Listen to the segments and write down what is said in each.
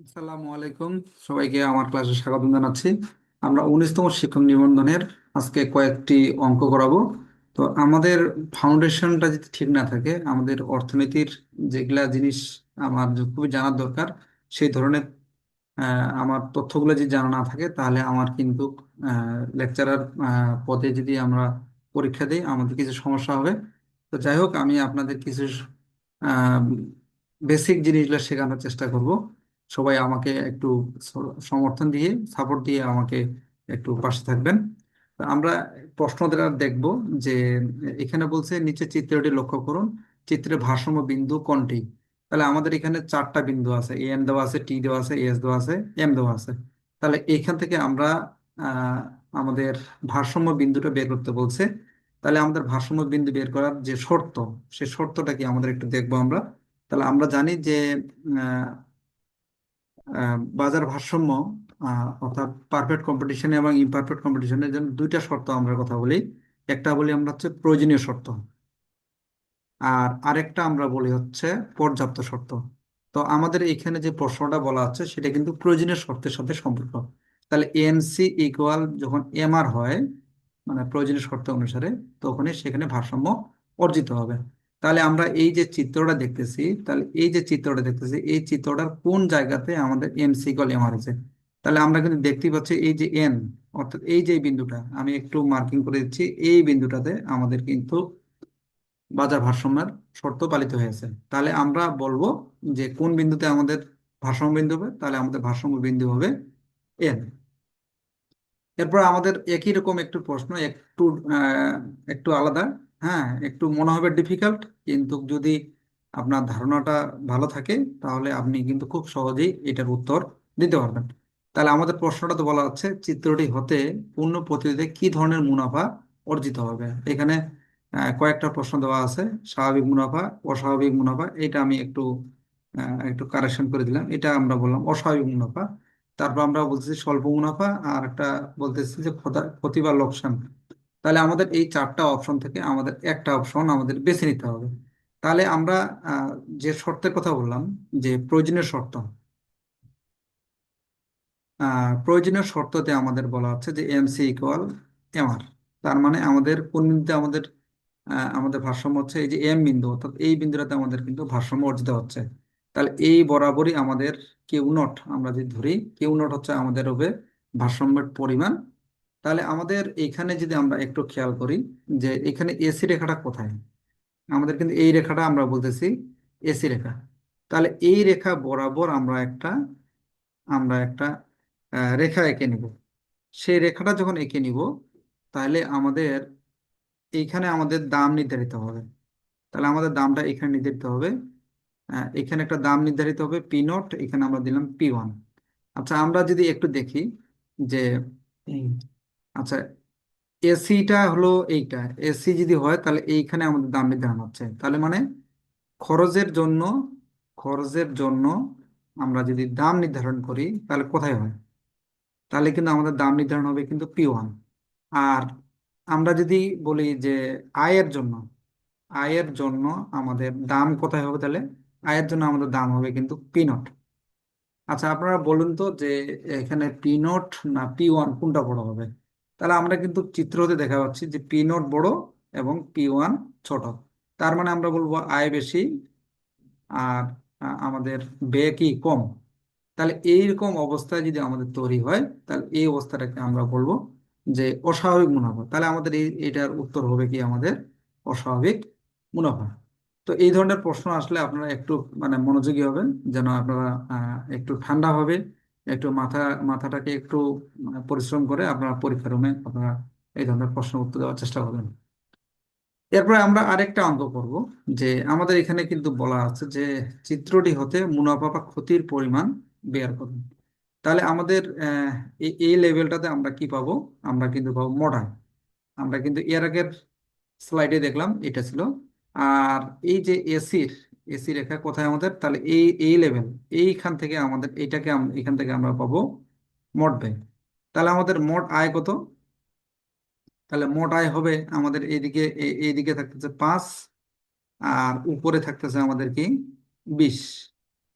আসসালামু আলাইকুম। সবাইকে আমার ক্লাসে স্বাগত জানাচ্ছি। আমরা 19তম শিক্ষক নিবন্ধনের আজকে কয়েকটি অঙ্ক করাবো। তো আমাদের ফাউন্ডেশনটা যদি ঠিক না থাকে, আমাদের অর্থনীতির যেগুলা জিনিস আমার যে খুবই জানার দরকার, সেই ধরনের আমার তথ্যগুলো যদি জানা না থাকে, তাহলে আমার কিন্তু লেকচারার পদে যদি আমরা পরীক্ষা দিই, আমাদের কিছু সমস্যা হবে। তো যাই হোক, আমি আপনাদের কিছু বেসিক জিনিসগুলো শেখানোর চেষ্টা করব। সবাই আমাকে একটু সমর্থন দিয়ে, সাপোর্ট দিয়ে আমাকে একটু পাশে থাকবেন। তো আমরা প্রশ্নটা দেখব যে এখানে বলছে নিচে চিত্রটি লক্ষ্য করুন, চিত্রে ভারসাম্য বিন্দু কোনটি। তাহলে আমাদের এখানে চারটা বিন্দু আছে, এন দেওয়া আছে, টি দেওয়া আছে, এস দেওয়া আছে, এম দেওয়া আছে। তাহলে এইখান থেকে আমরা আহ, আমাদের ভারসাম্য বিন্দুটা বের করতে বলছে। তাহলে আমাদের ভারসাম্য বিন্দু বের করার যে শর্ত, সেই শর্তটা কি আমাদের একটু দেখবো আমরা। তাহলে আমরা জানি যে আহ, বাজার ভারসাম্য অর্থাৎ পারফেক্ট কম্পিটিশন এবং ইমপারফেক্ট কম্পিটিশনের জন্য দুইটা শর্ত আমরা কথা বলি। একটা বলি আমরা হচ্ছে প্রয়োজনীয় শর্ত, আর আরেকটা আমরা বলি হচ্ছে পর্যাপ্ত শর্ত। তো আমাদের এখানে যে প্রশ্নটা বলা আছে সেটা কিন্তু প্রয়োজনীয় শর্তের সাথে সম্পর্ক। তাহলে এনসি ইকুয়াল যখন এমআর হয়, মানে প্রয়োজনীয় শর্ত অনুসারে, তখনই সেখানে ভারসাম্য অর্জিত হবে। তাহলে আমরা এই যে চিত্রটা দেখতেছি, তাহলে এই যে চিত্রটা দেখতেছি, এই চিত্রটার কোন জায়গাতে আমাদের এনসি ইকুয়াল এমআর আছে। তাহলে আমরা কিন্তু দেখতেই পাচ্ছি এই যে এন, অর্থাৎ এই যে বিন্দুটা আমি একটু মার্কিং করে দিচ্ছি, এই বিন্দুটাতে আমাদের কিন্তু বাজার ভারসাম্যের শর্ত পালিত হয়েছে। তাহলে আমরা বলবো যে কোন বিন্দুতে আমাদের ভারসাম্য বিন্দু হবে, তাহলে আমাদের ভারসাম্য বিন্দু হবে এন। এরপর আমাদের একই রকম একটু প্রশ্ন, একটু একটু আলাদা। হ্যাঁ, একটু মনে হবে ডিফিকাল্ট, কিন্তু যদি আপনার ধারণাটা ভালো থাকে, তাহলে আপনি কিন্তু খুব সহজেই এটার উত্তর দিতে পারবেন। তাহলে আমাদের প্রশ্নটা তো বলা হচ্ছে চিত্রটি হতে পূর্ণ প্রতিযোগিতায় কি ধরনের মুনাফা অর্জিত হবে। এখানে কয়েকটা প্রশ্ন দেওয়া আছে, স্বাভাবিক মুনাফা, অস্বাভাবিক মুনাফা। এটা আমি একটু একটু কারেকশন করে দিলাম, এটা আমরা বললাম অস্বাভাবিক মুনাফা। তারপর আমরা বলতেছি স্বল্প মুনাফা, আর একটা বলতেছি যে ক্ষতি বা লোকসান। তাহলে আমাদের এই চারটা অপশন থেকে আমাদের একটা অপশন আমাদের বেছে নিতে হবে। তাহলে আমরা আহ, যে শর্তের কথা বললাম, যে প্রয়োজনীয় শর্ত, প্রয়োজনীয় শর্ততে আমাদের বলা হচ্ছে যে এমসি ইকুয়াল এমআর। তার মানে আমাদের কোন বিন্দুতে আমাদের আমাদের ভারসাম্য হচ্ছে এই যে এম বিন্দু, অর্থাৎ এই বিন্দুটাতে আমাদের কিন্তু ভারসাম্য অর্জিত হচ্ছে। তাহলে এই বরাবরই আমাদের কিউ নট, আমরা যদি ধরি কিউ নট হচ্ছে আমাদের হবে ভারসাম্যের পরিমাণ। তাহলে আমাদের এখানে যদি আমরা একটু খেয়াল করি যে এখানে এসি রেখাটা কোথায়, আমাদের কিন্তু এই রেখাটা আমরা বলতেছি এসি রেখা। তাহলে এই রেখা বরাবর আমরা একটা রেখা এঁকে নিব। সেই রেখাটা যখন এঁকে নিব, তাহলে আমাদের এইখানে আমাদের দাম নির্ধারিত হবে। তাহলে আমাদের দামটা এখানে নির্ধারিত হবে। এখানে একটা দাম নির্ধারিত হবে পি নট, এখানে আমরা দিলাম P1। আচ্ছা, আমরা যদি একটু দেখি যে উম, আচ্ছা, এসিটা হলো এইটা, এসি যদি হয় তাহলে এইখানে আমাদের দাম নির্ধারণ হচ্ছে। তাহলে মানে খরচের জন্য খরচের জন্য আমরা যদি দাম নির্ধারণ করি, তাহলে কোথায় হয়, তাহলে কিন্তু আমাদের দাম নির্ধারণ হবে কিন্তু P1। আর আমরা যদি বলি যে আয়ের জন্য, আয়ের জন্য আমাদের দাম কোথায় হবে, তাহলে আয়ের জন্য আমাদের দাম হবে কিন্তু P0। আচ্ছা, আপনারা বলুন তো যে এখানে P0 না P1 কোনটা বড় হবে। তাহলে আমরা কিন্তু চিত্রতে দেখা পাচ্ছি যে P0 বড় এবং P1 ছোট। তার মানে আমরা বলবো আয় বেশি আর আমাদের ব্যয় কি কম। তাহলে এইরকম অবস্থায় যদি আমাদের তৈরি হয়, তাহলে এই অবস্থাটাকে আমরা বলবো যে অস্বাভাবিক মুনাফা। তাহলে আমাদের এটার উত্তর হবে কি আমাদের অস্বাভাবিক মুনাফা। তো এই ধরনের প্রশ্ন আসলে আপনারা একটু মানে মনোযোগী হবেন, যেন আপনারা একটু ঠান্ডা হবে, একটু মাথাটাকে একটু পরিশ্রম করে আপনারা পরীক্ষা রুমে আপনারা এই ধরনের প্রশ্ন উত্তর দেওয়ার চেষ্টা করবেন। এরপরে আমরা আরেকটা অঙ্ক করব, যে আমাদের এখানে কিন্তু বলা আছে যে চিত্রটি হতে মুনাফা বা ক্ষতির পরিমাণ বের করুন। তাহলে আমাদের এই লেভেলটাতে আমরা কি পাবো, আমরা কিন্তু পাবো মডার্ন। আমরা কিন্তু এর আগের স্লাইডে দেখলাম এটা ছিল। আর এই যে এসি রেখা কোথায় আমাদের, তাহলে এই এই লেভেল, এইখান থেকে আমাদের এইটাকে এখান থেকে আমরা পাবো মোট ব্যয়। তাহলে আমাদের মোট আয় কত, তাহলে মোট আয় হবে আমাদের এইদিকে এইদিকে থাকতেছে 5, আর উপরে থাকতেছে আমাদের কি 20।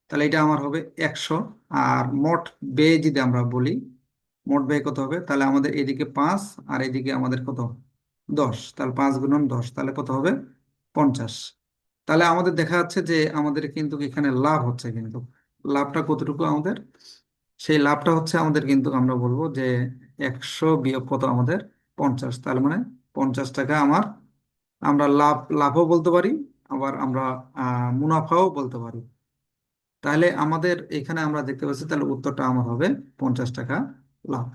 তাহলে এটা আমার হবে 100। আর মোট ব্যয় যদি আমরা বলি, মোট ব্যয় কত হবে, তাহলে আমাদের এদিকে 5 আর এদিকে আমাদের কত, 10। তাহলে 5 × 10 তাহলে কত হবে, 50। তাহলে আমাদের দেখা যাচ্ছে যে আমাদের কিন্তু এখানে লাভ হচ্ছে, কিন্তু লাভটা কতটুকু আমাদের, সেই লাভটা হচ্ছে আমাদের কিন্তু আমরা বলবো যে 100 বিয়োগ কত আমাদের 50। তাহলে মানে 50 টাকা আমার, আমরা লাভও বলতে পারি, আবার আমরা মুনাফাও বলতে পারি। তাহলে আমাদের এখানে আমরা দেখতে পাচ্ছি, তাহলে উত্তরটা আমার হবে 50 টাকা লাভ।